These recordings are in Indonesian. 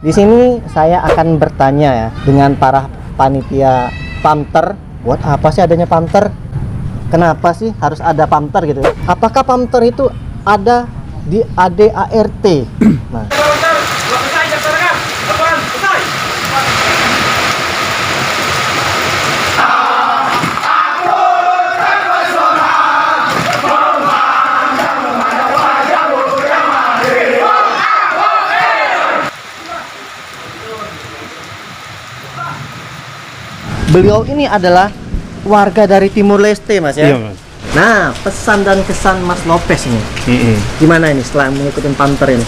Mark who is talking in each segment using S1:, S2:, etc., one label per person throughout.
S1: Di sini saya akan bertanya ya dengan para panitia PAMTER. Buat apa sih adanya PAMTER? Kenapa sih harus ada PAMTER gitu? Apakah PAMTER itu ada di ADART? Nah, beliau ini adalah warga dari Timur Leste, Mas ya.
S2: Iya, Mas.
S1: Nah, pesan dan kesan Mas Lopez ini, gimana ini setelah mengikuti PAMTER ini?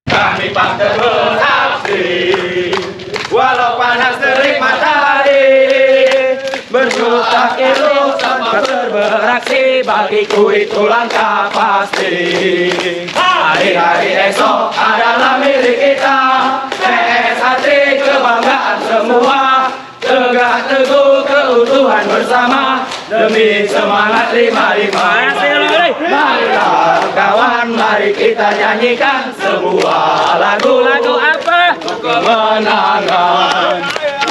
S3: Kami PAMTER beraksi, walau panas terik matahari, berjuta kilo PAMTER beraksi, bagiku itu langkah pasti. Hari-hari esok adalah milik kita, PSHT kebanggaan semua, tegak teguh keutuhan bersama, demi semangat 55. Marilah kawan, mari kita nyanyikan sebuah lagu apa? Kemenangan.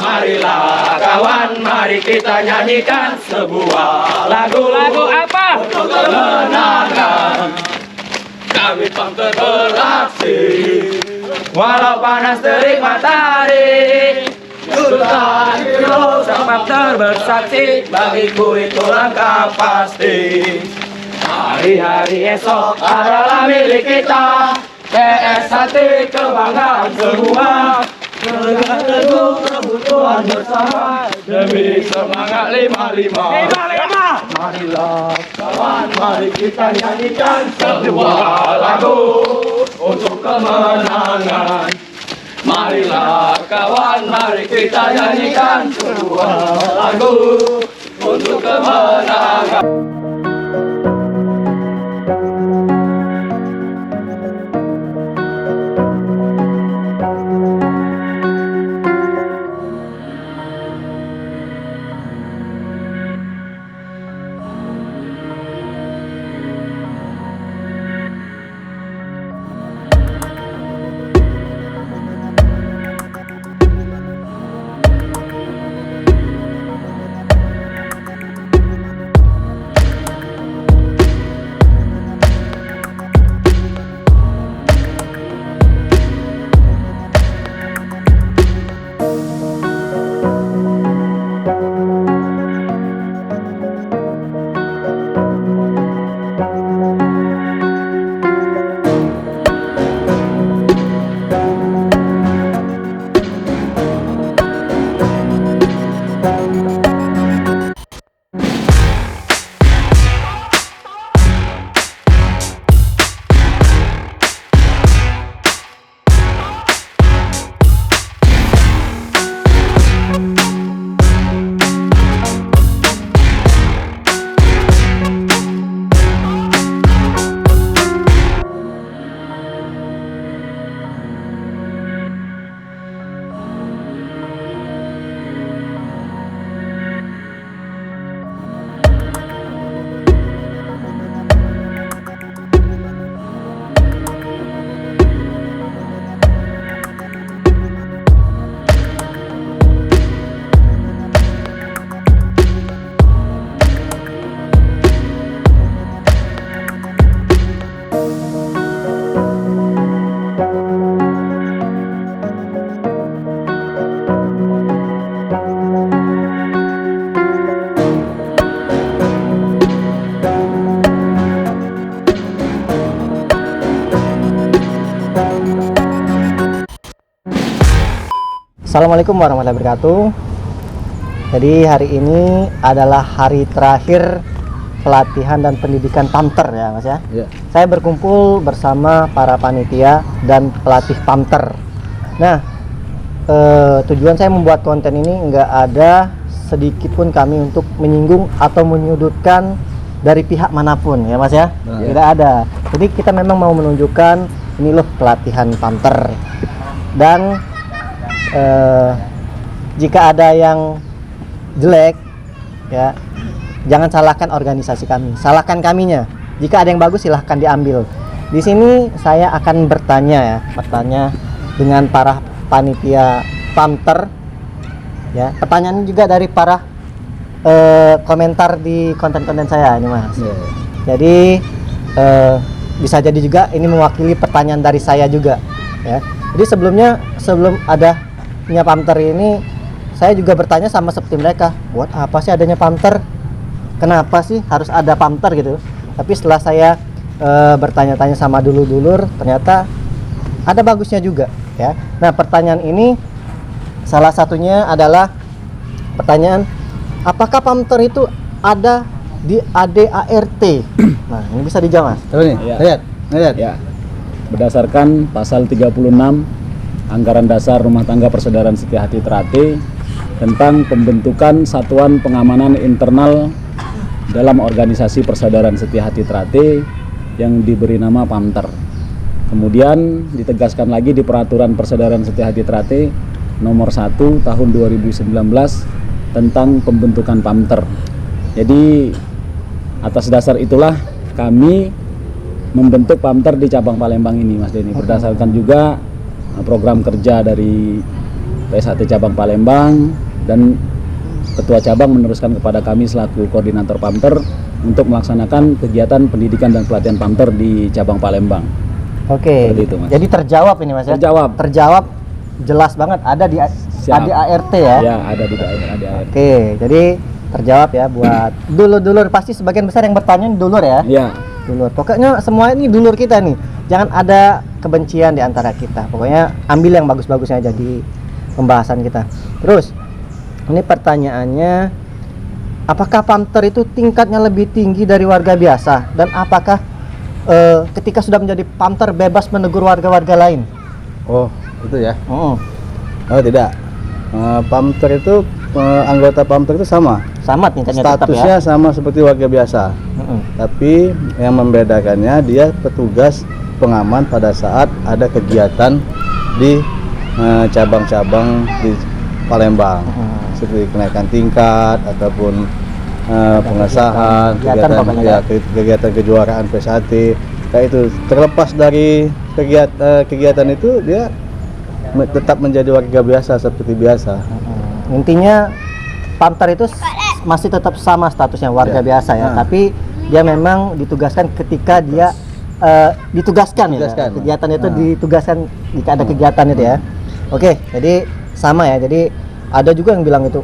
S3: Marilah kawan, mari kita nyanyikan sebuah lagu apa? Kemenangan. Kami PAMTER beraksi, walau panas terik matahari, jutaan kilo PAMTER bersaksi, bagiku itu langkah pasti. Hari-hari esok adalah milik kita, PSHT kebanggaan semua, tegak teguh kebutuhan bersama, demi semangat 55. Marilah kawan, mari kita nyanyikan sebuah lagu untuk kemenangan. Marilah kawan, mari kita nyanyikan sebuah lagu untuk kemenangan.
S1: Assalamualaikum warahmatullahi wabarakatuh. Jadi hari ini adalah hari terakhir pelatihan dan pendidikan PAMTER ya Mas ya.
S2: Iya.
S1: Saya berkumpul bersama para panitia dan pelatih PAMTER. Nah, tujuan saya membuat konten ini nggak ada sedikit pun kami untuk menyinggung atau menyudutkan dari pihak manapun ya Mas ya. Tidak ada. Jadi kita memang mau menunjukkan ini loh pelatihan PAMTER. Dan jika ada yang jelek ya jangan salahkan organisasi kami, salahkan kaminya. Jika ada yang bagus silahkan diambil. Di sini saya akan bertanya dengan para panitia Pamter ya. Pertanyaan juga dari para komentar di konten-konten saya ini Mas. Jadi bisa jadi juga ini mewakili pertanyaan dari saya juga ya. Jadi sebelum adanya Pamter ini saya juga bertanya sama seperti mereka, buat apa sih adanya Pamter? Kenapa sih harus ada Pamter gitu? Tapi setelah saya bertanya-tanya sama dulur-dulur, ternyata ada bagusnya juga ya. Nah, pertanyaan ini salah satunya adalah pertanyaan, apakah Pamter itu ada di ADART? Nah, ini bisa dijawab Mas.
S2: Coba nih,
S4: Iya.
S2: lihat.
S4: Ya, berdasarkan pasal 36 Anggaran Dasar Rumah Tangga Persaudaraan Setiahati Trate tentang pembentukan Satuan Pengamanan Internal dalam organisasi Persaudaraan Setiahati Trate yang diberi nama Pamter. Kemudian ditegaskan lagi di Peraturan Persaudaraan Setiahati Trate nomor 1 tahun 2019 tentang pembentukan Pamter. Jadi atas dasar itulah kami membentuk Pamter di cabang Palembang ini, Mas Denny, berdasarkan juga program kerja dari PSHT cabang Palembang, dan ketua cabang meneruskan kepada kami selaku koordinator Pamter untuk melaksanakan kegiatan pendidikan dan pelatihan Pamter di cabang Palembang.
S1: Oke.
S4: Seperti itu, Mas.
S1: Jadi terjawab ini Mas ya. Terjawab jelas banget ada di
S4: Siap.
S1: ADART ya.
S4: Ya, ada di ADART.
S1: Oke, jadi terjawab ya buat dulur-dulur, pasti sebagian besar yang bertanya dulur ya.
S4: Ya,
S1: Dulur. Pokoknya semua ini dulur kita nih. Jangan ada kebencian di antara kita. Pokoknya ambil yang bagus-bagusnya aja di pembahasan kita. Terus ini pertanyaannya, apakah Pamter itu tingkatnya lebih tinggi dari warga biasa, dan apakah ketika sudah menjadi Pamter bebas menegur warga-warga lain?
S2: Oh, itu ya.
S1: Oh,
S2: Tidak. Pamter itu anggota Pamter itu sama.
S1: sama tingkatnya tetap
S2: Statusnya
S1: ya.
S2: sama seperti warga biasa. Tapi yang membedakannya dia petugas pengaman pada saat ada kegiatan di cabang-cabang di Palembang, seperti kenaikan tingkat ataupun pengesahan kegiatan kejuaraan PSHT. Kayak itu, terlepas dari kegiatan itu, dia tetap menjadi warga biasa seperti biasa.
S1: Intinya Pamter itu masih tetap sama statusnya warga biasa ya, tapi dia memang ditugaskan ketika dia ditugaskan ya. Kegiatan itu ditugaskan jika ada kegiatan itu ya. Oke, jadi sama ya. Jadi ada juga yang bilang itu,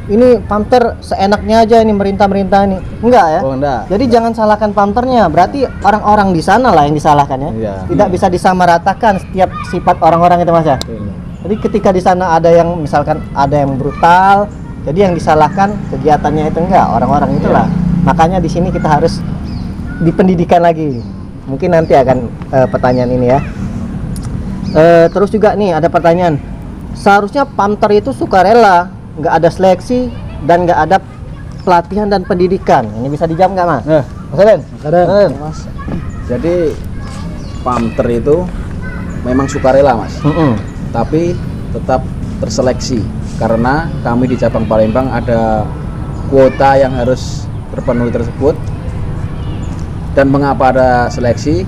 S1: ini Pamter seenaknya aja ini merintah-merintah ini. Enggak ya?
S2: Oh, enggak.
S1: Jadi jangan salahkan Pamternya. Berarti orang-orang di sana lah yang disalahkan ya.
S2: Iya.
S1: Tidak bisa disamaratakan setiap sifat orang-orang itu Mas ya. Jadi ketika di sana ada yang misalkan ada yang brutal, jadi yang disalahkan kegiatannya itu enggak, orang-orang itulah. Makanya di sini kita harus dipendidikan lagi. Mungkin nanti akan pertanyaan ini ya. Terus juga nih ada pertanyaan. Seharusnya Pamter itu sukarela, nggak ada seleksi dan nggak ada pelatihan dan pendidikan. Ini bisa dijawab nggak Mas?
S2: Mas Aden?
S4: Mas. Jadi Pamter itu memang sukarela, Mas. Tapi tetap terseleksi karena kami di cabang Palembang ada kuota yang harus terpenuhi tersebut. Dan mengapa ada seleksi?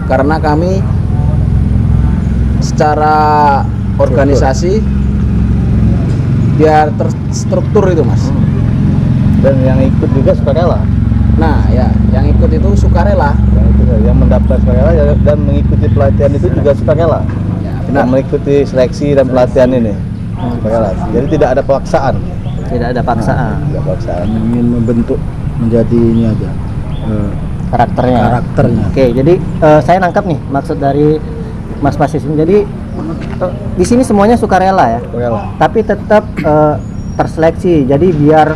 S4: Karena kami secara organisasi biar terstruktur itu, Mas.
S2: Dan yang ikut juga sukarela.
S4: Nah, ya, yang ikut itu sukarela.
S2: Yang mendaftar sukarela dan mengikuti pelatihan itu juga sukarela.
S4: Benar.
S2: Yang mengikuti seleksi dan pelatihan ini sukarela. Jadi tidak ada paksaan.
S1: Tidak ada paksaan.
S2: Tidak paksaan.
S5: Ingin membentuk menjadi ini aja
S1: Karakternya. Oke, jadi saya nangkap nih maksud dari Mas Pasis. Jadi di sini semuanya sukarela ya.
S2: Sukarela.
S1: Tapi tetap terseleksi. Jadi biar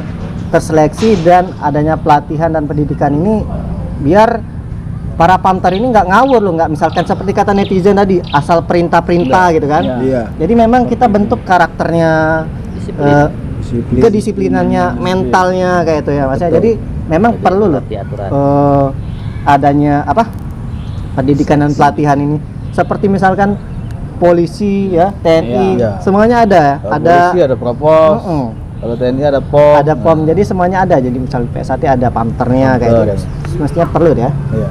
S1: terseleksi dan adanya pelatihan dan pendidikan ini biar para Pamter ini nggak ngawur loh, nggak misalkan seperti kata netizen tadi asal perintah-perintah gitu kan.
S5: Iya.
S1: Jadi memang kita bentuk karakternya, kedisiplinannya, mentalnya kayak itu ya Mas ya. Jadi memang perlu loh adanya pendidikan dan pelatihan ini. Seperti misalkan polisi ya, TNI, semuanya ada.
S2: Polisi, ada Propos. Kalau TNI ada POM.
S1: Ada POM, jadi semuanya ada. Jadi misalnya PSAT ada pamternya kayak
S2: Betul,
S1: gitu. Semestinya perlu ya.
S2: Iya.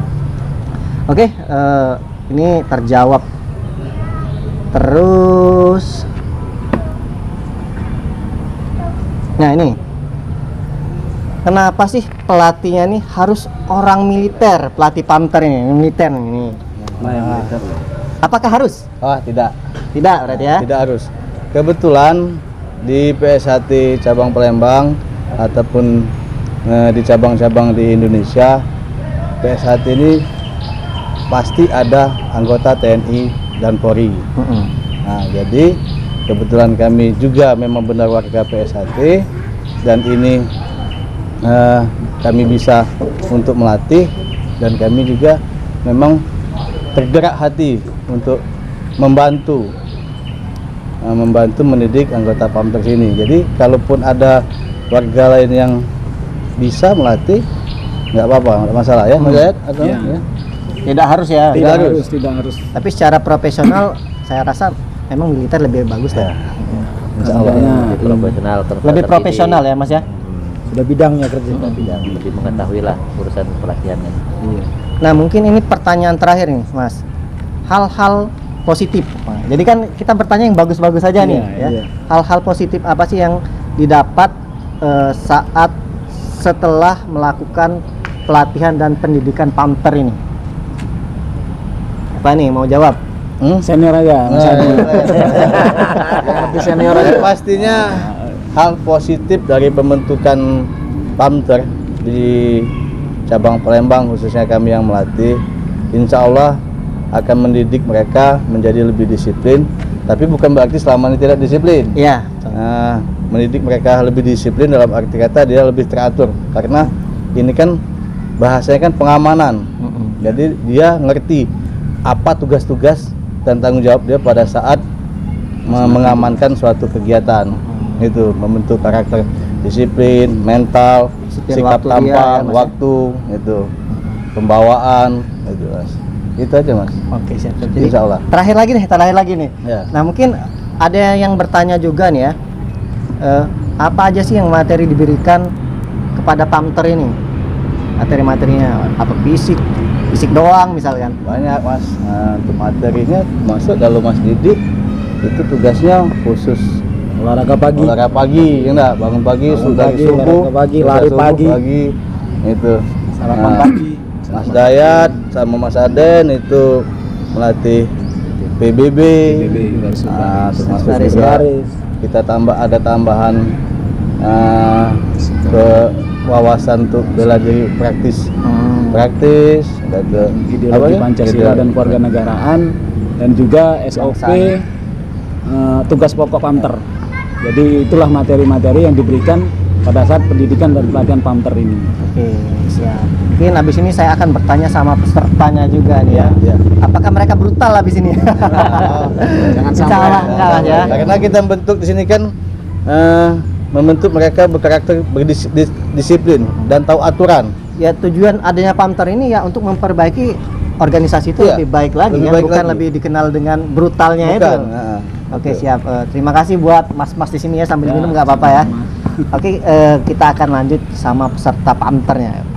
S1: Oke, ini terjawab. Terus, nah ini, kenapa sih pelatihnya nih harus orang militer, pelatih pamter ini, militer ini? Apakah harus?
S2: Ah, tidak.
S1: Tidak berarti ya?
S2: Tidak harus. Kebetulan di PSAT cabang Palembang ataupun di cabang-cabang di Indonesia, PSAT ini pasti ada anggota TNI dan Polri. Nah, jadi kebetulan kami juga memang benar warga PSAT dan ini kami bisa untuk melatih dan kami juga memang tergerak hati untuk membantu mendidik anggota Pamter sini. Jadi kalaupun ada warga lain yang bisa melatih, nggak apa-apa, nggak masalah ya, Mas Zayed? Atau
S4: Iya.
S2: ya?
S1: Tidak harus ya.
S4: Tidak
S2: harus.
S4: harus.
S1: Tapi secara profesional, saya rasa memang militer lebih bagus lah.
S2: Insya Allah.
S4: Lebih
S6: profesional
S1: Lebih profesional ya, Mas ya.
S5: Sudah bidangnya kerja.
S6: lebih mengetahui lah urusan pelatihannya.
S5: Iya.
S1: Nah, mungkin ini pertanyaan terakhir nih, Mas. Hal-hal positif. Nah, jadi kan kita bertanya yang bagus-bagus saja nih, ya.
S5: iya.
S1: Hal-hal positif apa sih yang didapat saat setelah melakukan pelatihan dan pendidikan Pamter ini? Apa nih mau jawab?
S4: Senior aja.
S2: Lebih senior aja. Pastinya hal positif dari pembentukan Pamter di cabang Palembang, khususnya kami yang melatih, insya Allah akan mendidik mereka menjadi lebih disiplin. Tapi bukan berarti selama ini tidak disiplin.
S1: Iya.
S2: Nah, mendidik mereka lebih disiplin dalam arti kata dia lebih teratur, karena ini kan bahasanya kan pengamanan. Jadi dia ngerti apa tugas-tugas dan tanggung jawab dia pada saat mengamankan suatu kegiatan. Itu membentuk karakter disiplin, mental,
S1: Disiplin
S2: sikap
S1: waktu dia,
S2: tampang,
S1: ya, Mas, ya?
S2: waktu, itu pembawaan, itu Mas. Itu aja Mas.
S1: Oke, siap. Jadi
S2: Insya Allah.
S1: terakhir lagi nih.
S2: Ya.
S1: Nah, mungkin ada yang bertanya juga nih ya. Apa aja sih yang materi diberikan kepada Pamter ini? Materi-materinya apa fisik doang misalkan?
S2: Banyak Mas. Nah, untuk materinya masuk kalau Mas didik itu tugasnya khusus
S5: Olahraga pagi.
S2: olahraga pagi, ya enggak? Bangun pagi,
S5: Bangun
S2: dari
S5: pagi,
S2: subuh,
S5: olahraga pagi,
S2: sudah
S5: lari
S2: subuh,
S5: pagi.
S2: itu.
S5: Sarapan
S2: Nah,
S5: pagi.
S2: Mas Dayat sama Mas Aden itu melatih PBB. Nah, terus masuk
S1: Baris,
S2: juga
S5: baris.
S2: kita ada tambahan ke wawasan untuk bela diri praktis, ada ke
S4: Ideologi Pancasila dan kewarganegaraan, dan juga SOP tugas pokok Pamter. Jadi itulah materi-materi yang diberikan pada saat pendidikan dan pelatihan Pamter ini.
S1: Oke, siap. Mungkin habis ini saya akan bertanya sama pesertanya juga nih ya.
S2: Ya.
S1: Apakah mereka brutal habis ini?
S4: Jangan
S1: Insya Allah enggak lah ya.
S2: Karena kita bentuk di sini kan membentuk mereka berkarakter berdisiplin dan tahu aturan.
S1: Ya, tujuan adanya Pamter ini ya untuk memperbaiki organisasi itu
S2: Iya,
S1: lebih baik lagi
S2: lebih
S1: kan,
S2: baik
S1: bukan
S2: lagi.
S1: lebih dikenal dengan brutalnya itu.
S2: Bukan. Nah,
S1: Oke, siap. Terima kasih buat mas-mas di sini ya, sambil minum nggak apa-apa ya. Oke, kita akan lanjut sama peserta Pamternya.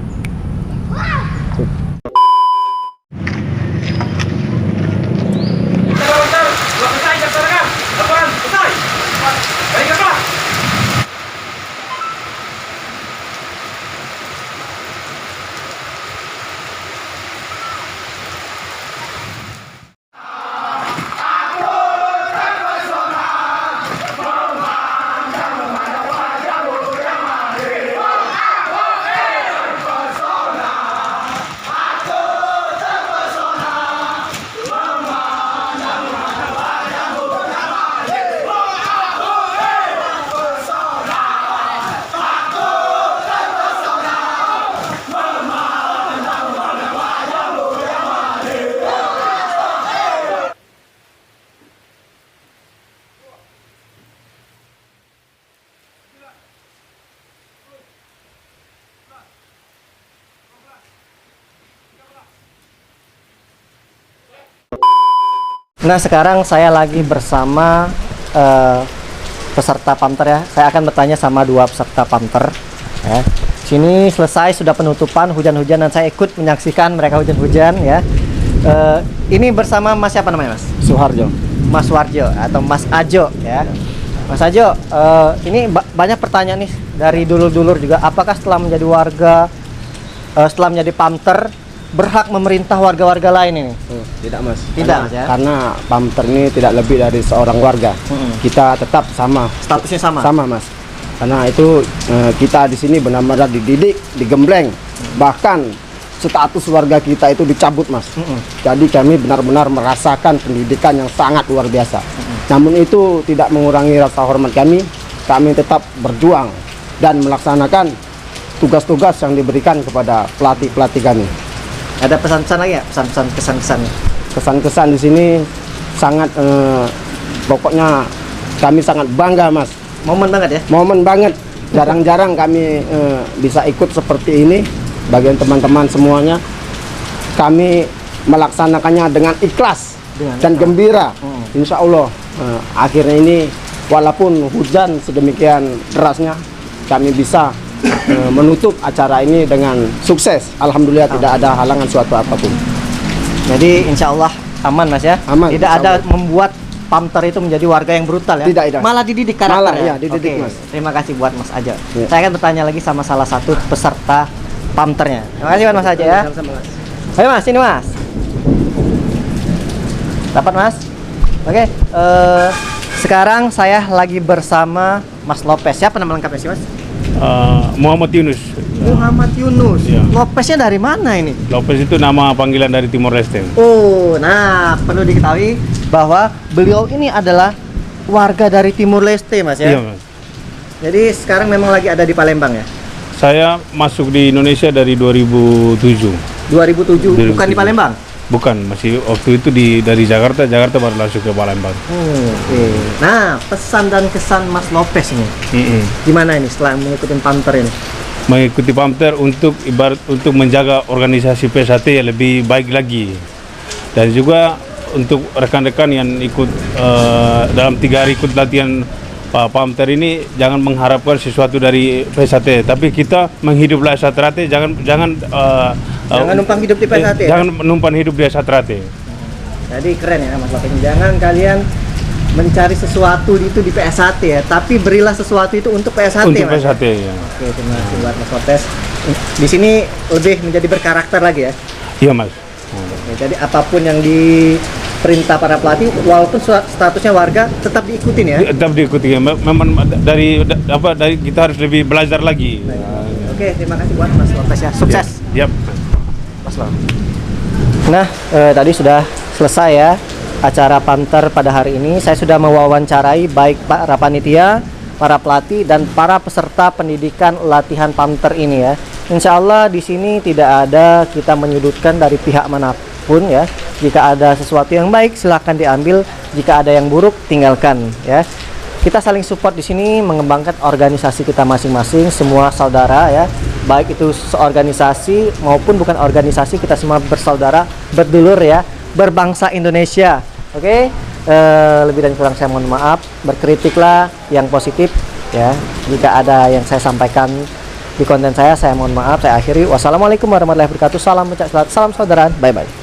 S1: Nah, sekarang saya lagi bersama peserta PAMTER ya. Saya akan bertanya sama 2 peserta PAMTER ya. Sini selesai sudah penutupan, hujan-hujan, dan saya ikut menyaksikan mereka hujan-hujan ya. Ini bersama Mas siapa namanya Mas?
S2: Suharjo.
S1: Mas Warjo atau Mas Ajo ya. Mas Ajo, ini banyak pertanyaan nih dari dulur-dulur juga. Apakah setelah menjadi warga, setelah menjadi PAMTER, berhak memerintah warga-warga lain ini?
S5: Tidak mas.
S1: Tidak, Mas, ya?
S5: Karena PAMTER ini tidak lebih dari seorang warga. Kita tetap sama.
S1: Statusnya sama?
S5: Sama mas. Karena itu kita di sini benar-benar dididik, digembleng. Bahkan status warga kita itu dicabut mas. Jadi kami benar-benar merasakan pendidikan yang sangat luar biasa. Namun itu tidak mengurangi rasa hormat kami. Kami tetap berjuang dan melaksanakan tugas-tugas yang diberikan kepada pelatih-pelatih kami.
S1: Ada pesan-pesan lagi ya? Pesan-pesan, kesan-kesannya?
S5: Kesan-kesan di sini sangat pokoknya kami sangat bangga mas.
S1: Momen banget ya?
S5: Momen banget. Jarang-jarang kami bisa ikut seperti ini. Bagian teman-teman semuanya, kami melaksanakannya dengan ikhlas dan gembira. Insya Allah akhirnya ini walaupun hujan sedemikian derasnya, kami bisa menutup acara ini dengan sukses. Alhamdulillah tidak ada halangan suatu apapun.
S1: Jadi insya Allah aman mas ya?
S5: Aman,
S1: Tidak
S5: insya
S1: ada
S5: Allah.
S1: membuat PAMTER itu menjadi warga yang brutal ya?
S5: Tidak.
S1: Malah dididik karakter
S5: Malah,
S1: ya?
S5: iya, dididik,
S1: Oke,
S5: Mas.
S1: Terima kasih buat Mas Ajo.
S5: Ya.
S1: Saya akan bertanya lagi sama salah satu peserta PAMTER-nya. Terima kasih buat Mas Ajo ya. Ayo Mas, ini Mas. Dapat Mas? Oke, sekarang saya lagi bersama Mas Lopez. Siapa nama lengkapnya sih Mas?
S7: Muhammad Yunus.
S1: Muhammad Yunus.
S7: Iya.
S1: Lopeznya dari mana ini?
S7: Lopez itu nama panggilan dari Timor Leste.
S1: Oh, nah perlu diketahui bahwa beliau ini adalah warga dari Timur Leste, Mas ya.
S7: Iya, Mas.
S1: Jadi sekarang memang lagi ada di Palembang ya.
S7: Saya masuk di Indonesia dari 2007.
S1: 2007 bukan di Palembang.
S7: Bukan, masih waktu itu dari Jakarta baru langsung ke Palembang.
S1: Oke. Nah, pesan dan kesan Mas Lopez ini gimana ini setelah mengikuti PAMTER ini?
S7: Mengikuti PAMTER untuk menjaga organisasi PSHT yang lebih baik lagi, dan juga untuk rekan-rekan yang ikut dalam 3 hari ikut latihan PAMTER ini, jangan mengharapkan sesuatu dari PSHT, tapi kita menghiduplah Satrate, jangan
S1: numpang hidup di PSHT ya?
S7: Jangan numpang hidup di Satrate.
S1: Jadi keren ya Mas Lopez. Jangan kalian mencari sesuatu itu di PSHT ya, tapi berilah sesuatu itu untuk PSHT.
S7: Untuk
S1: Mas.
S7: PSHT ya.
S1: Oke, terima kasih buat Mas Lopez. Di sini lebih menjadi berkarakter lagi ya.
S7: Iya Mas.
S1: Oke, jadi apapun yang diperintah para pelatih, walaupun statusnya warga, tetap diikutin ya.
S7: Tetap diikuti. Memang dari kita harus lebih belajar lagi.
S1: Oke, terima kasih buat Mas Lopez ya. Sukses.
S7: Yap.
S1: Mas Lopez. Nah, tadi sudah selesai ya acara PAMTER pada hari ini. Saya sudah mewawancarai baik para panitia, para pelatih, dan para peserta pendidikan latihan PAMTER ini ya. Insya Allah di sini tidak ada kita menyudutkan dari pihak manapun ya. Jika ada sesuatu yang baik silahkan diambil, jika ada yang buruk tinggalkan ya. Kita saling support di sini mengembangkan organisasi kita masing-masing, semua saudara ya. Baik itu seorganisasi maupun bukan organisasi, kita semua bersaudara, berdulur ya, berbangsa Indonesia. Oke, lebih dan kurang saya mohon maaf. Berkritiklah yang positif ya. Jika ada yang saya sampaikan di konten saya mohon maaf. Saya akhiri. Wassalamualaikum warahmatullahi wabarakatuh. Salam pencak silat, salam saudara. Bye bye.